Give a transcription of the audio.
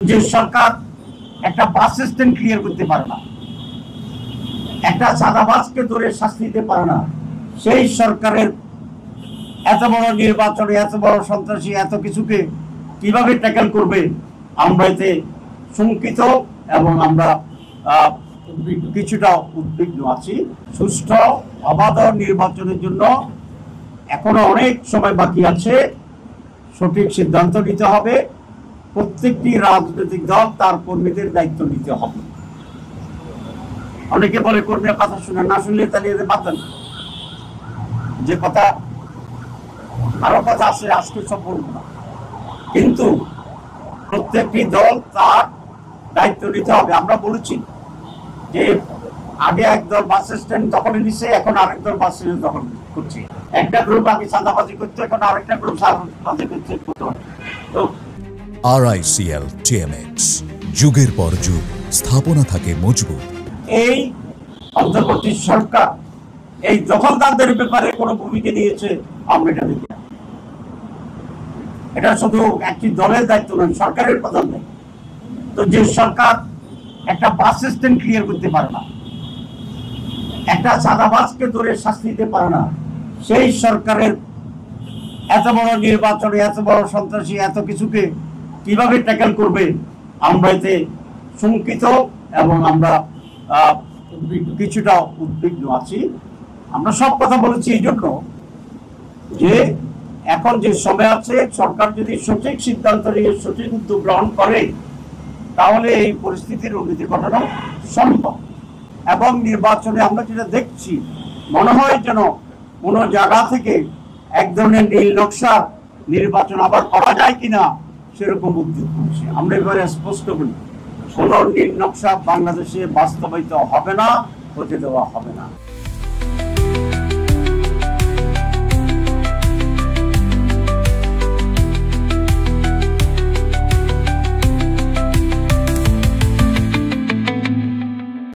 যে সরকার একটা bus stand clear করতে পারে না, একটা চাঁদাবাজকে ধরে শাস্তি দিতে পারে না, সেই সরকারের এত বড় নির্বাচনে এত বড় সন্ত্রাসী এত কিছুকে কিভাবে ট্যাকেল করবে আমরা এতে শঙ্কিত এবং আমরা কিছুটা উদ্বিগ্ন আছি। সুষ্ঠু অবাধ নির্বাচনের জন্য এখনো অনেক সময় বাকি আছে। সঠিক সিদ্ধান্ত নিতে হবে। প্রত্যেকটি রাজনৈতিক দল তার কর্মীদের দায়িত্ব নিতে হবে। অনেকে বলে কর্মীর কথা শুনে না শুনলে তাহলে পাতেন যে কথা আরো কথা আছে আজকে সব বলবো না, কিন্তু প্রত্যেকটি দল তার দায়িত্ব নিতে হবে। আমরা বলেছি যে আগে একদল বাস স্ট্যান্ড দখলে নিচ্ছে, এখন আরেক দল বাস স্ট্যান্ড দখল করছে। একটা গ্রুপ আগে চাঁদাবাজি করতো, এখন আরেকটা গ্রুপ চাঁদাবাজি করছে। তো RICL TMX যুগের পর যুগ স্থাপনা থাকে মজবুত। এই অন্তর্বর্তী সরকার এই দখলদারদের ব্যাপারে কোনো ভূমিকা নিয়েছে আমরা এটা দেখি। এটা শুধু একটি দলের দায়িত্ব নয়, সরকারের প্রধান দায়িত্ব। তো যে সরকার একটা বাস স্ট্যান্ড ক্লিয়ার করতে পারে না, একটা চাঁদাবাজকে ধরে শাস্তি দিতে পারে না, সেই সরকারের এত বড় নির্বাচনে এত বড় সন্ত্রাসী এত কিছুকে কিভাবে ট্যাকেল করবে আমরা এতে শঙ্কিত এবং আমরা কিছুটা উদ্বিগ্ন আছি। আমরা সব কথা বলেছি এই জন্য যে এখন যে সময় আছে, সরকার যদি সঠিক সিদ্ধান্ত নিয়ে সঠিক উদ্যোগ গ্রহণ করে তাহলে এই পরিস্থিতির উন্নতি ঘটানো সম্ভব। এবং নির্বাচনে আমরা যেটা দেখছি, মনে হয় যেন কোনো জায়গা থেকে এক ধরনের নীল নকশা নির্বাচন আবার করা যায় কিনা সেরকম উদ্যোগ করছে। আমরা এবারে স্পষ্ট বলি, কোনো নীল নকশা বাংলাদেশে বাস্তবায়িত হবে না, হতে দেওয়া হবে না।